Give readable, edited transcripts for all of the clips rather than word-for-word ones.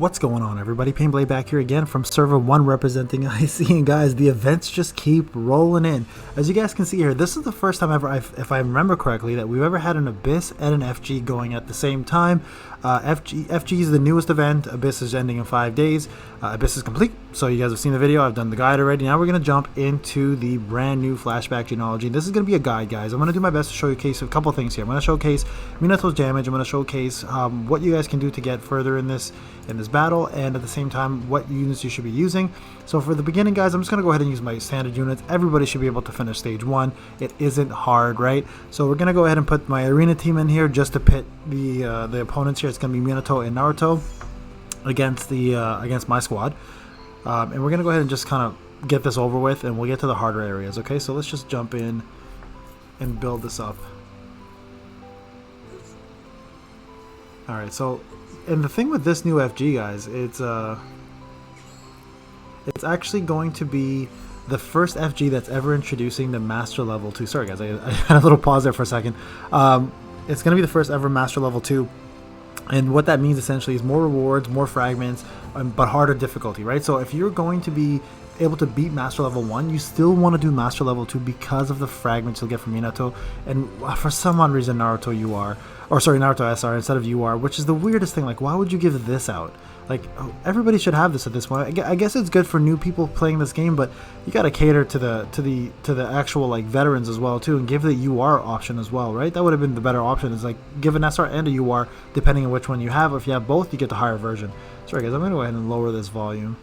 What's going on, everybody? Payneblade back here again from server 1 representing IC, and guys, the events just keep rolling in. As you guys can see here, this is the first time ever, if I remember correctly, that we've ever had an Abyss and an FG going at the same time. FG is the newest event. Abyss is ending in 5 days. Abyss is complete, so you guys have seen the video. I've done the guide already. Now we're going to jump into the brand new Flashback Genealogy. This is going to be a guide, guys. I'm going to do my best to showcase a couple things here. I'm going to showcase Minato's damage. I'm going to showcase what you guys can do to get further in this battle, and at the same time what units you should be using. So for the beginning, guys, I'm just going to go ahead and use my standard units. Everybody should be able to finish stage 1. It isn't hard, right? So we're going to go ahead and put my arena team in here just to pit the opponents here. It's going to be Minato and Naruto against my squad, and we're going to go ahead and just kind of get this over with, and we'll get to the harder areas. Okay, so let's just jump in and build this up. Alright, so and the thing with this new FG, guys, it's actually going to be the first FG that's ever introducing the Master Level 2. Sorry, guys, I had a little pause there for a second. It's going to be the first ever Master Level 2. And what that means essentially is more rewards, more fragments, but harder difficulty, right? So if you're going to be able to beat Master Level 1, you still want to do Master Level 2 because of the fragments you'll get from Minato. And for some odd reason, Naruto SR instead of UR, which is the weirdest thing. Like, why would you give this out? Like, everybody should have this at this point. I guess it's good for new people playing this game, but you got to cater to the actual like veterans as well too, and give the UR option as well, right? That would have been the better option. Is like give an SR and a UR depending on which one you have. If you have both, you get the higher version. Sorry, guys, I'm going to go ahead and lower this volume.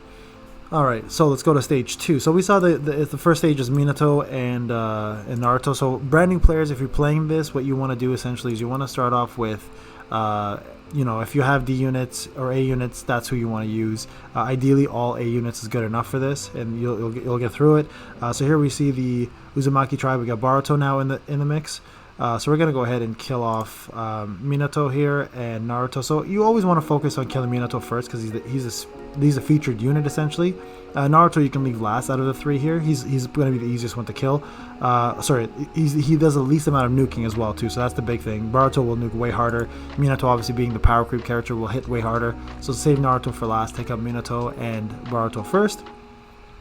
Alright, so let's go to stage 2. So we saw the first stage is Minato and Naruto. So brand new players, if you're playing this, what you want to do essentially is you want to start off with, you know, if you have D units or A units, that's who you want to use. Ideally, all A units is good enough for this, and you'll get through it. So here we see the Uzumaki tribe. We got Boruto now in the mix. So we're going to go ahead and kill off Minato here and Naruto. So you always want to focus on killing Minato first because he's a featured unit essentially. Naruto you can leave last out of the 3 here. He's going to be the easiest one to kill. Sorry, he does the least amount of nuking as well too, so that's the big thing. Boruto will nuke way harder. Minato, obviously being the power creep character, will hit way harder. So save Naruto for last, take up Minato and Boruto first.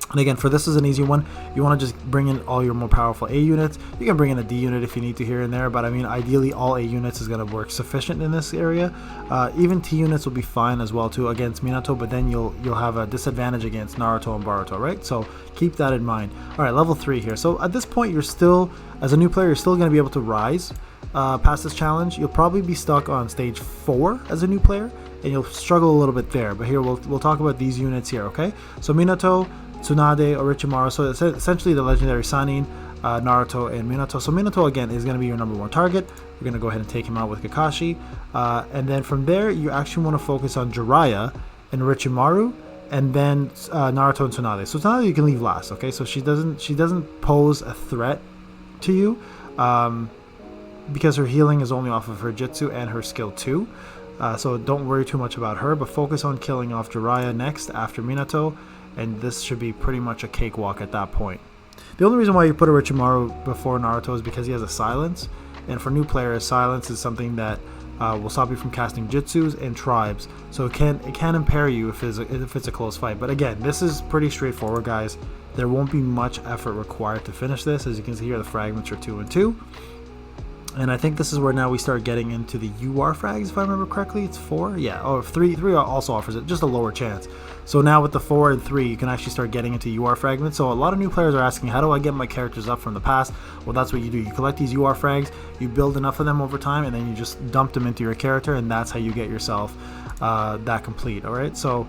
And again, for this is an easy one. You want to just bring in all your more powerful A units. You can bring in a D unit if you need to here and there, but I mean, ideally all A units is going to work sufficient in this area. Even T units will be fine as well too against Minato, but then you'll have a disadvantage against Naruto and Boruto, right? So keep that in mind. All right, level 3 here. So at this point, you're still, as a new player, you're still going to be able to rise past this challenge. You'll probably be stuck on stage 4 as a new player, and you'll struggle a little bit there. But here we'll talk about these units here, okay? So Minato, Tsunade, Orochimaru, so it's essentially the legendary Sannin, Naruto, and Minato. So Minato, again, is going to be your number 1 target. We're going to go ahead and take him out with Kakashi. And then from there, you actually want to focus on Jiraiya and Orochimaru, and then Naruto and Tsunade. So Tsunade you can leave last, okay? So she doesn't pose a threat to you because her healing is only off of her Jutsu and her skill 2. So don't worry too much about her, but focus on killing off Jiraiya next after Minato. And this should be pretty much a cakewalk at that point. The only reason why you put Orochimaru before Naruto is because he has a silence, and for new players, silence is something that will stop you from casting jutsus and tribes, so it can impair you if it's a close fight. But again, this is pretty straightforward, guys. There won't be much effort required to finish this. As you can see here, the fragments are 2 and 2. And I think this is where now we start getting into the UR frags, if I remember correctly. It's 4? Yeah, oh, 3 also offers it, just a lower chance. So now with the 4 and 3, you can actually start getting into UR fragments. So a lot of new players are asking, how do I get my characters up from the past? Well, that's what you do. You collect these UR frags, you build enough of them over time, and then you just dump them into your character, and that's how you get yourself that complete, alright? So,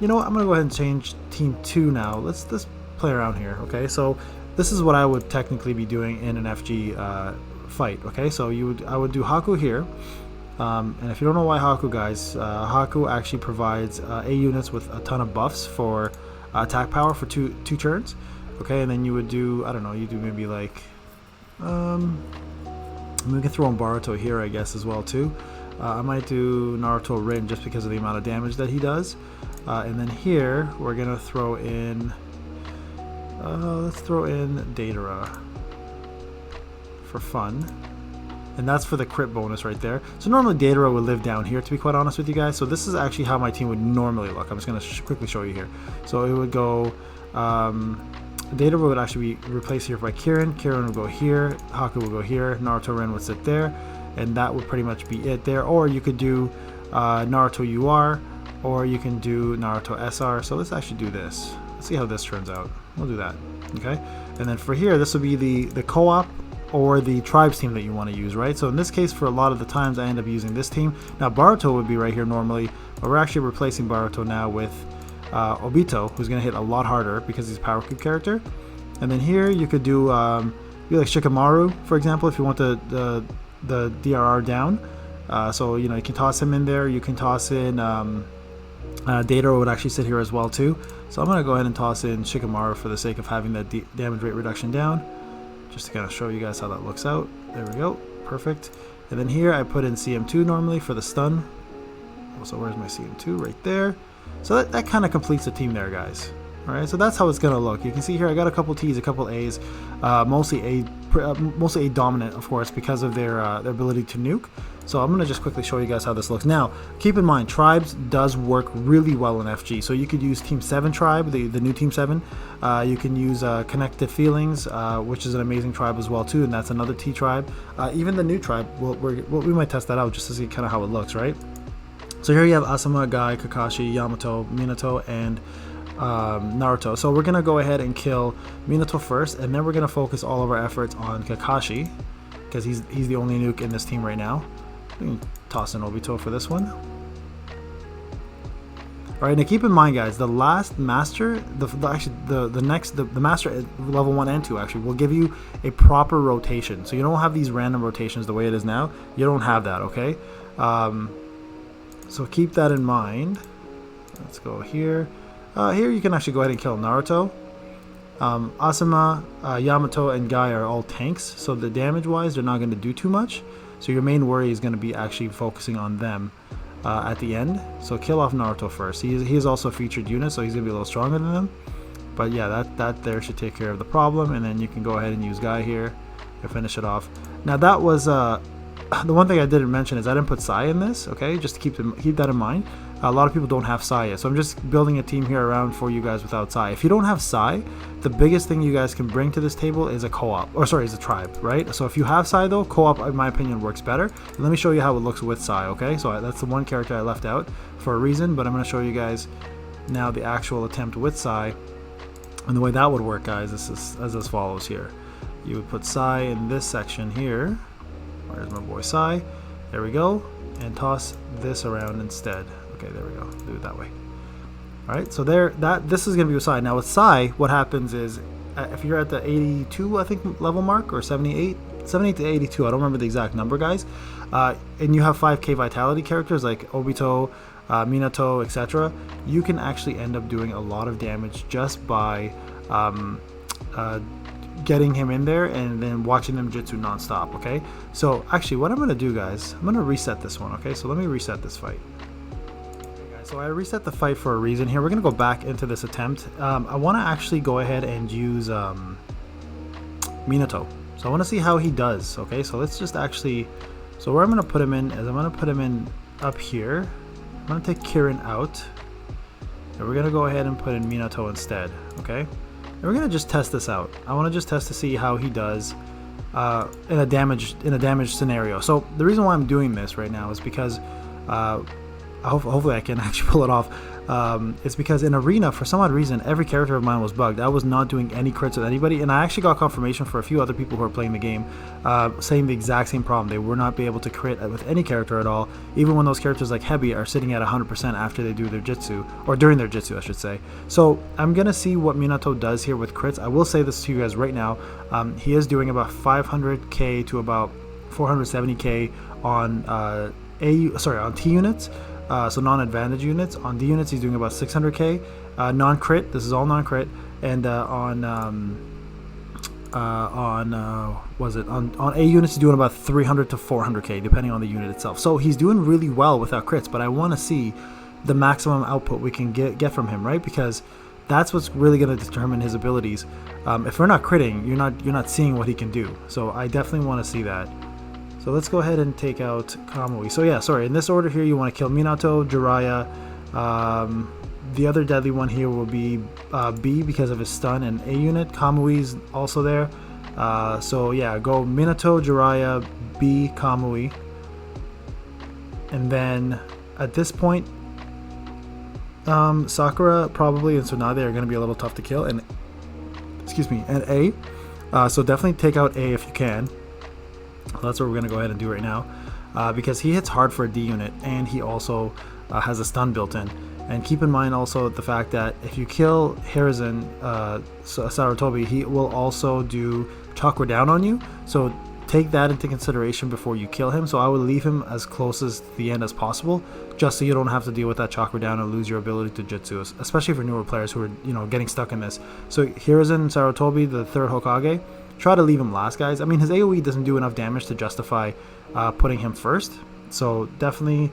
you know what, I'm going to go ahead and change Team 2 now. Let's play around here, okay? So this is what I would technically be doing in an FG fight, okay? So I would do Haku here, and if you don't know why Haku, guys, Haku actually provides A units with a ton of buffs for attack power for two turns, okay? And then you would do, I don't know, you do maybe like we can throw in Boruto here, I guess, as well too. I might do Naruto Rin just because of the amount of damage that he does, and then here we're gonna throw in let's throw in Datara for fun. and that's for the crit bonus right there. So normally Dataro would live down here, to be quite honest with you guys. So this is actually how my team would normally look. I'm just going to quickly show you here. So it would go, Dataro would actually be replaced here by Kirin. Kirin would go here, Haku would go here, Naruto Ren would sit there, and that would pretty much be it there. Or you could do Naruto UR, or you can do Naruto SR. So let's actually do this. Let's see how this turns out. We'll do that. Okay, and then for here, this will be the co-op or the tribes team that you want to use, right? So in this case, for a lot of the times, I end up using this team. Now Boruto would be right here normally, but we're actually replacing Boruto now with Obito, who's going to hit a lot harder because he's a power cube character. And then here you could do like Shikamaru, for example, if you want the DRR down. So you know, you can toss him in there. You can toss in Dataro would actually sit here as well too. So I'm going to go ahead and toss in Shikamaru for the sake of having that damage rate reduction down, just to kind of show you guys how that looks out. There we go, perfect. And then here I put in CM2 normally for the stun. So where's my CM2? Right there. So that kind of completes the team there, guys. Alright, so that's how it's going to look. You can see here I got a couple T's, a couple A's, mostly A dominant, of course, because of their ability to nuke. So I'm going to just quickly show you guys how this looks. Now, keep in mind, tribes does work really well in FG. So you could use Team 7 tribe, the new Team 7. You can use Connected Feelings, which is an amazing tribe as well too, and that's another T tribe. Even the new tribe, we might test that out just to see kind of how it looks, right? So here you have Asuma, Guy, Kakashi, Yamato, Minato, and Naruto. So we're gonna go ahead and kill Minato first, and then we're gonna focus all of our efforts on Kakashi, because he's the only nuke in this team right now. We can toss in Obito for this one. Alright, now keep in mind, guys, the last master, the master at level 1 and 2 actually will give you a proper rotation. So you don't have these random rotations the way it is now. You don't have that, okay? So keep that in mind. Let's go here. Here you can actually go ahead and kill Naruto. Asuma, Yamato, and Guy are all tanks, so the damage-wise, they're not going to do too much. So your main worry is going to be actually focusing on them at the end. So kill off Naruto first. He is also a featured unit, so he's going to be a little stronger than them. But yeah, that there should take care of the problem, and then you can go ahead and use Guy here and finish it off. Now that was the one thing I didn't mention is I didn't put Sai in this, okay? Just to keep that in mind. A lot of people don't have Sai yet, so I'm just building a team here around for you guys without Sai. If you don't have Sai, the biggest thing you guys can bring to this table is a co-op, or sorry, is a tribe, right? So if you have Sai though, co-op in my opinion works better. And let me show you how it looks with Sai, okay? So that's the one character I left out for a reason, but I'm going to show you guys now the actual attempt with Sai. And the way that would work, guys, is as follows here. You would put Sai in this section here. Where's my boy Sai? There we go. And toss this around instead. Okay, there we go. Do it that way. Alright, so this is going to be with Sai. Now with Sai, what happens is, if you're at the 82, I think, level mark, or 78 to 82, I don't remember the exact number, guys, and you have 5k vitality characters like Obito, Minato, etc., you can actually end up doing a lot of damage just by getting him in there and then watching them jutsu non-stop, okay? So actually what I'm going to do, guys, I'm going to reset this one, okay? So let me reset this fight. So I reset the fight for a reason here. We're going to go back into this attempt. I want to actually go ahead and use Minato. So I want to see how he does, okay? So let's just actually... So where I'm going to put him in is I'm going to put him in up here. I'm going to take Kirin out. And we're going to go ahead and put in Minato instead, okay? And we're going to just test this out. I want to just test to see how he does in a damaged scenario. So the reason why I'm doing this right now is because... hopefully I can actually pull it off. It's because in Arena, for some odd reason, every character of mine was bugged. I was not doing any crits with anybody, and I actually got confirmation for a few other people who are playing the game saying the exact same problem. They were not be able to crit with any character at all, even when those characters like Hebi are sitting at 100% after they do their jutsu, or during their jutsu I should say. So I'm gonna see what Minato does here with crits. I will say this to you guys right now. He is doing about 500k to about 470k on on T units. So non-advantage units. On D units, he's doing about 600k. Non-crit, this is all non-crit. And on A units, he's doing about 300 to 400k, depending on the unit itself. So he's doing really well without crits, but I want to see the maximum output we can get from him, right? Because that's what's really going to determine his abilities. If we're not critting, you're not seeing what he can do. So I definitely want to see that. So let's go ahead and take out Kamui. So yeah, sorry, in this order here, you want to kill Minato, Jiraiya. The other deadly one here will be B because of his stun, and A unit. Kamui's also there. So yeah, go Minato, Jiraiya, B, Kamui. And then at this point, Sakura probably and Tsunade are going to be a little tough to kill. And excuse me, and A. So definitely take out A if you can. That's what we're going to go ahead and do right now, because he hits hard for a D unit, and he also has a stun built in. And keep in mind also the fact that if you kill Hiruzen Sarutobi, he will also do chakra down on you. So take that into consideration before you kill him. So I would leave him as close as the end as possible, just so you don't have to deal with that chakra down and lose your ability to jutsu, especially for newer players who are getting stuck in this. So Hiruzen Sarutobi, the third Hokage, try to leave him last, guys. I mean, his AoE doesn't do enough damage to justify putting him first. So definitely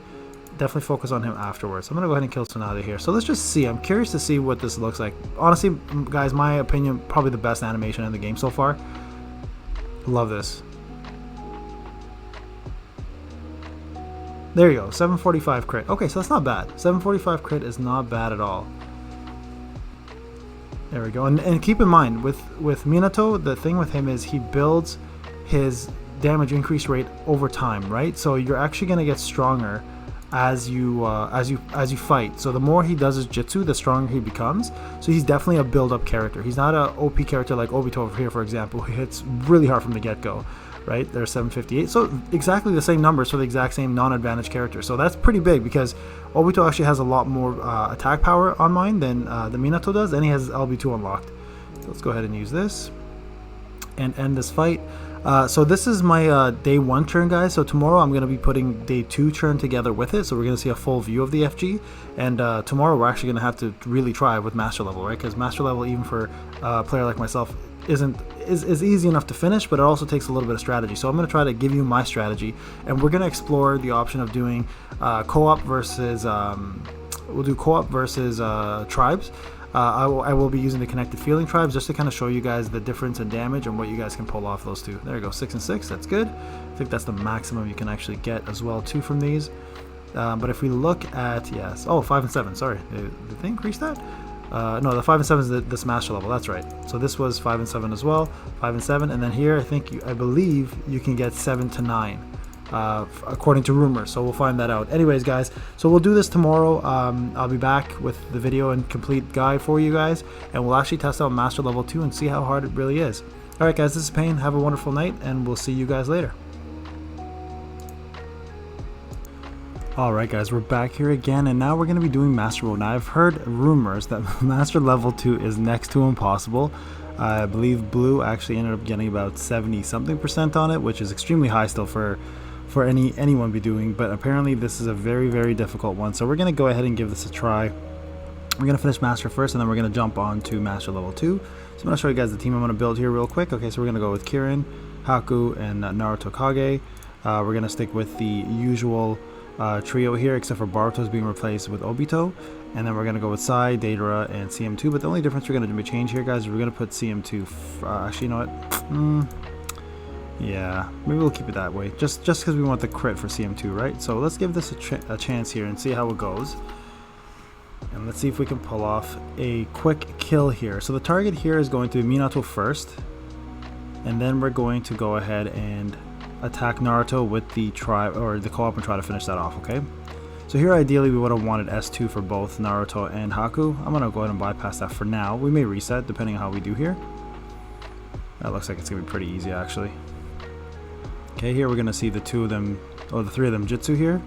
focus on him afterwards. I'm gonna go ahead and kill Tsunade here. So let's just see. I'm curious to see what this looks like. Honestly, guys, my opinion, probably the best animation in the game so far. Love this. There you go, 745 crit. Okay, so that's not bad. 745 crit is not bad at all. There we go. And keep in mind, with Minato, the thing with him is he builds his damage increase rate over time, right? So you're actually gonna get stronger as you fight. So the more he does his jutsu, the stronger he becomes. So he's definitely a build-up character. He's not a OP character like Obito over here, for example, who hits really hard from the get-go, right? There's 758. So exactly the same numbers for the exact same non-advantage character. So that's pretty big, because Obito actually has a lot more attack power on mine than the Minato does, and he has LB2 unlocked. So let's go ahead and use this and end this fight. So this is my day 1 turn, guys. So tomorrow I'm going to be putting day 2 turn together with it. So we're going to see a full view of the FG. And tomorrow we're actually going to have to really try with master level, right? Because master level, even for a player like myself, is easy enough to finish, but it also takes a little bit of strategy. So I'm going to try to give you my strategy, and we're going to explore the option of doing co-op versus we'll do co-op versus tribes. I will be using the connected feeling tribes just to kind of show you guys the difference in damage and what you guys can pull off those two. There you go, 6 and 6, that's good. I think that's the maximum you can actually get as well too from these. But if we look at, yes, oh, 5 and 7, sorry, did they increase that? No, the 5 and 7 is this master level, that's right. So this was 5 and 7 as well, 5 and 7, and then here I believe you can get 7 to 9. According to rumors, so we'll find that out. Anyways, guys, so we'll do this tomorrow. I'll be back with the video and complete guide for you guys, and we'll actually test out master level 2 and see how hard it really is. Alright guys, this is Payne. Have a wonderful night, and we'll see you guys later. Alright guys, we're back here again, and now we're going to be doing master mode. Now I've heard rumors that master level 2 is next to impossible. I believe Blue actually ended up getting about 70-something% on it, which is extremely high still for anyone be doing, but apparently this is a very, very difficult one. So we're going to go ahead and give this a try. We're going to finish master first, and then we're going to jump on to master level 2. So I'm going to show you guys the team I'm going to build here real quick. Okay, so we're going to go with Kirin, Haku, and Naruto Kage. We're going to stick with the usual trio here, except for Boruto's being replaced with Obito. And then we're going to go with Sai, Deidara, and CM2. But the only difference we're going to change here, guys, is we're going to put CM2, actually, you know what? Yeah, maybe we'll keep it that way, just because we want the crit for CM2, right? So let's give this a chance here and see how it goes. And let's see if we can pull off a quick kill here. So the target here is going to be Minato first, and then we're going to go ahead and attack Naruto with the co-op and try to finish that off, okay? So here ideally we would have wanted S2 for both Naruto and Haku. I'm going to go ahead and bypass that for now. We may reset depending on how we do here. That looks like it's going to be pretty easy actually. Okay, here we're going to see the 2 of them, or the 3 of them jutsu here.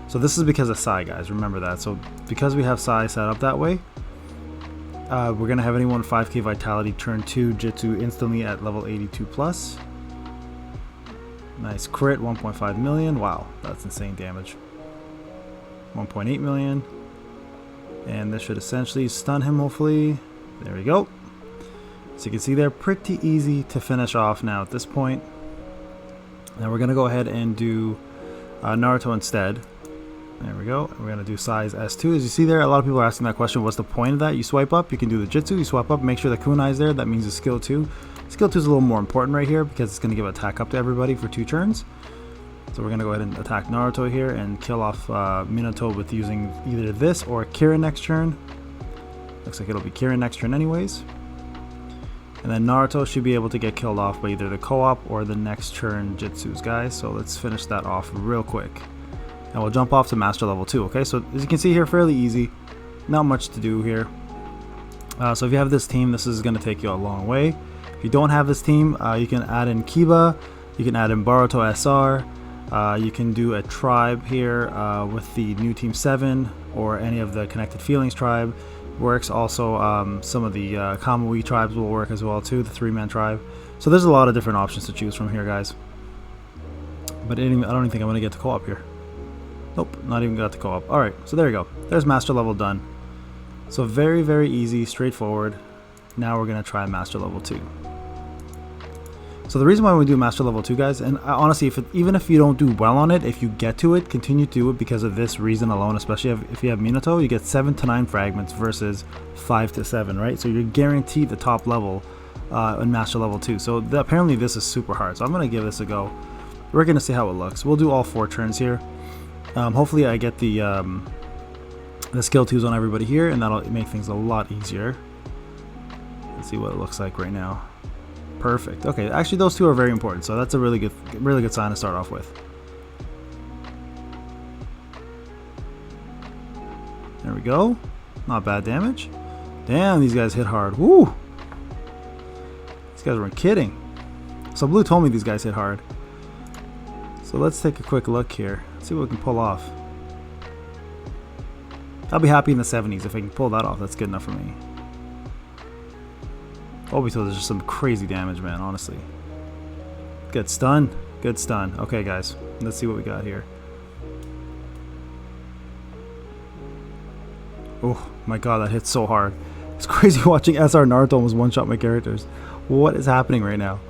So this is because of Sai, guys, remember that. So because we have Sai set up that way, we're going to have anyone 5k vitality turn 2 jutsu instantly at level 82 plus. Nice crit, 1.5 million. Wow, that's insane damage. 1.8 million. And this should essentially stun him, hopefully. There we go. So you can see they're pretty easy to finish off now at this point. Now we're going to go ahead and do Naruto instead. There we go. We're going to do size S2. As you see there, a lot of people are asking that question, what's the point of that? You swipe up, you can do the jutsu, you swipe up, make sure the kunai is there. That means the skill 2. Skill 2 is a little more important right here because it's going to give attack up to everybody for 2 turns. So we're gonna go ahead and attack Naruto here and kill off Minato with using either this or Kira next turn. Looks like it'll be Kira next turn anyways. And then Naruto should be able to get killed off by either the co-op or the next turn Jitsus, guys. So let's finish that off real quick. And we'll jump off to Master Level 2, okay? So as you can see here, fairly easy. Not much to do here. So if you have this team, this is going to take you a long way. If you don't have this team, you can add in Kiba, you can add in Boruto SR, you can do a tribe here with the new Team 7 or any of the Connected Feelings tribe. Works also, some of the Kamui tribes will work as well too, the 3-man tribe. So there's a lot of different options to choose from here, guys. But I don't even think I'm going to get to co-op here. Nope, not even got to co-op. Alright, so there you go. There's Master Level done. So very, very easy, straightforward. Now we're going to try Master Level 2. So the reason why we do Master Level 2, guys, and honestly, even if you don't do well on it, if you get to it, continue to do it because of this reason alone, especially if you have Minato, you get 7 to 9 fragments versus 5 to 7, right? So you're guaranteed the top level in Master Level 2. So apparently this is super hard. So I'm going to give this a go. We're going to see how it looks. We'll do all 4 turns here. Hopefully I get the skill 2s on everybody here, and that'll make things a lot easier. Let's see what it looks like right now. Perfect. Okay, actually those 2 are very important, so that's a really good sign to start off with. There we go. Not bad damage. Damn, these guys hit hard. Woo! These guys weren't kidding. So Blue told me these guys hit hard. So let's take a quick look here. See what we can pull off. I'll be happy in the 70s if I can pull that off. That's good enough for me. Obito is just some crazy damage, man, honestly. Good stun. Good stun. Okay, guys. Let's see what we got here. Oh my god, that hit so hard. It's crazy watching SR Naruto almost one-shot my characters. What is happening right now?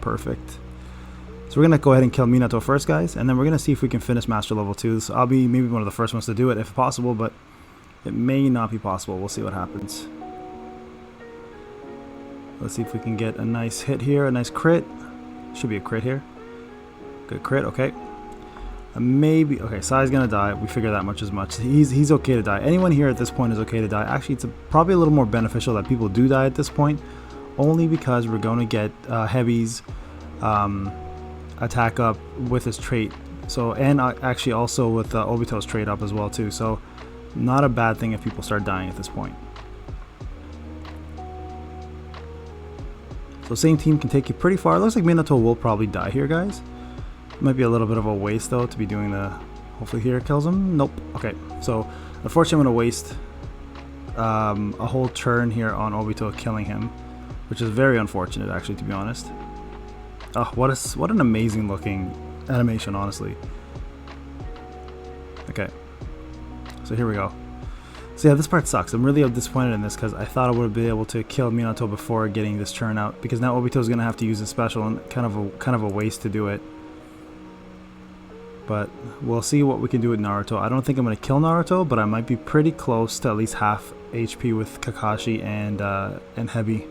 Perfect. So we're going to go ahead and kill Minato first, guys, and then we're going to see if we can finish Master Level 2. So I'll be maybe one of the first ones to do it if possible, but it may not be possible. We'll see what happens. Let's see if we can get a nice hit here, a nice crit. Should be a crit here. Good crit, okay. Maybe, okay, Sai's going to die. We figure that much as much. He's okay to die. Anyone here at this point is okay to die. Actually, it's probably a little more beneficial that people do die at this point, only because we're going to get Heavy's attack up with his trait, so, and actually also with Obito's trait up as well too, so not a bad thing if people start dying at this point. So same team can take you pretty far. It looks like Minato will probably die here, guys. Might be a little bit of a waste though to be doing the, hopefully here it kills him. Nope. Okay, so unfortunately I'm going to waste a whole turn here on Obito killing him, which is very unfortunate actually, to be honest. Oh, what an amazing looking animation, honestly. Okay, so here we go. So yeah, this part sucks. I'm really disappointed in this because I thought I would be able to kill Minato before getting this turn out, because now Obito is going to have to use a special, and kind of a waste to do it. But we'll see what we can do with Naruto. I don't think I'm going to kill Naruto, but I might be pretty close to at least half HP with Kakashi and Heavy.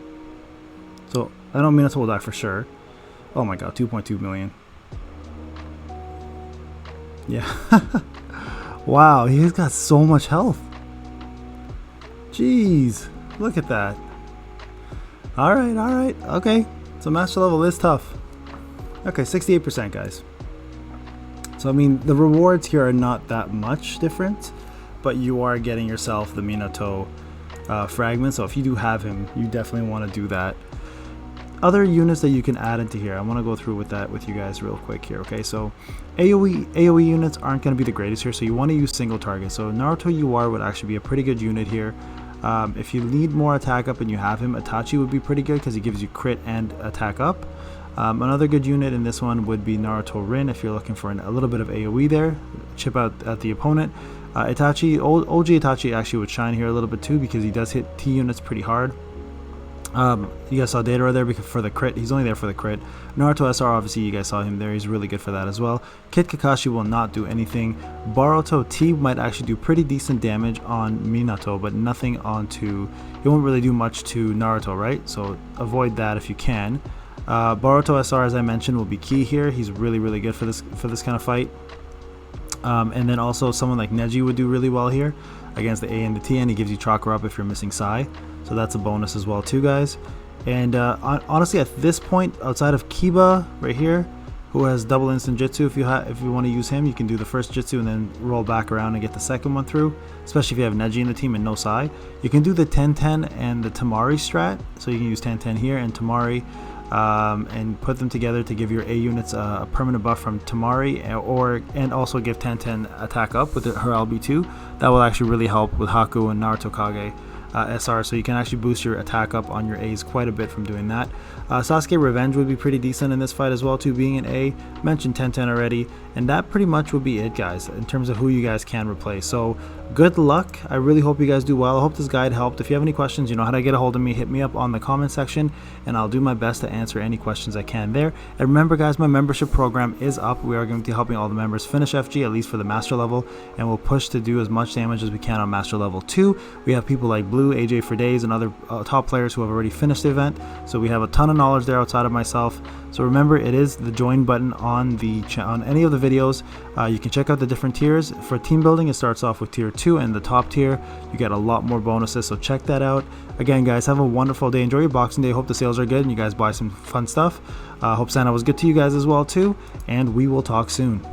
So I know Minato will die for sure. Oh my god, 2.2 million. Yeah. Wow, he's got so much health. Jeez, look at that. Alright, okay. So Master Level is tough. Okay, 68%, guys. So I mean, the rewards here are not that much different, but you are getting yourself the Minato fragment, so if you do have him, you definitely want to do that. Other units that you can add into here, I want to go through with that with you guys real quick here. Okay, so AoE units aren't going to be the greatest here, so you want to use single target. So Naruto UR would actually be a pretty good unit here. If you need more attack up and you have him, Itachi would be pretty good because he gives you crit and attack up. Another good unit in this one would be Naruto Rin if you're looking for a little bit of AoE there, chip out at the opponent. Itachi, OG Itachi actually would shine here a little bit too because he does hit T units pretty hard. You guys saw Data right there for the crit. He's only there for the crit. Naruto SR, obviously you guys saw him there. He's really good for that as well. Kid Kakashi will not do anything. Boruto T might actually do pretty decent damage on Minato, but nothing onto... He won't really do much to Naruto, right? So avoid that if you can. Boruto SR, as I mentioned, will be key here. He's really good for this kind of fight. And then also someone like Neji would do really well here against the A and the T, and he gives you chakra up if you're missing Sai, so that's a bonus as well too, guys. And honestly, at this point, outside of Kiba right here, who has double instant Jitsu, if you want to use him, you can do the first Jitsu and then roll back around and get the second one through, especially if you have Neji in the team and no Sai. You can do the 10-10 and the Tamari strat, so you can use 10-10 here and Tamari, and put them together to give your A units a permanent buff from Tamari, and also give 10-10 attack up with her LB2. That will actually really help with Haku and Naruto Kage SR, so you can actually boost your attack up on your A's quite a bit from doing that. Sasuke Revenge would be pretty decent in this fight as well too, being an A. Mentioned 10-10 already, and that pretty much would be it, guys, in terms of who you guys can replace. So good luck. I really hope you guys do well. I hope this guide helped. If you have any questions, you know how to get a hold of me. Hit me up on the comment section and I'll do my best to answer any questions I can there. And remember, guys, my membership program is up. We are going to be helping all the members finish FG, at least for the master level, and we'll push to do as much damage as we can on master level 2. We have people like Blue, AJ for Days, and other top players who have already finished the event, so we have a ton of knowledge there outside of myself. So remember, it is the join button on any of the videos. You can check out the different tiers. For team building, it starts off with tier 2, and the top tier you get a lot more bonuses, so check that out. Again, guys, have a wonderful day. Enjoy your Boxing Day. Hope the sales are good and you guys buy some fun stuff. Hope Santa was good to you guys as well too, and we will talk soon.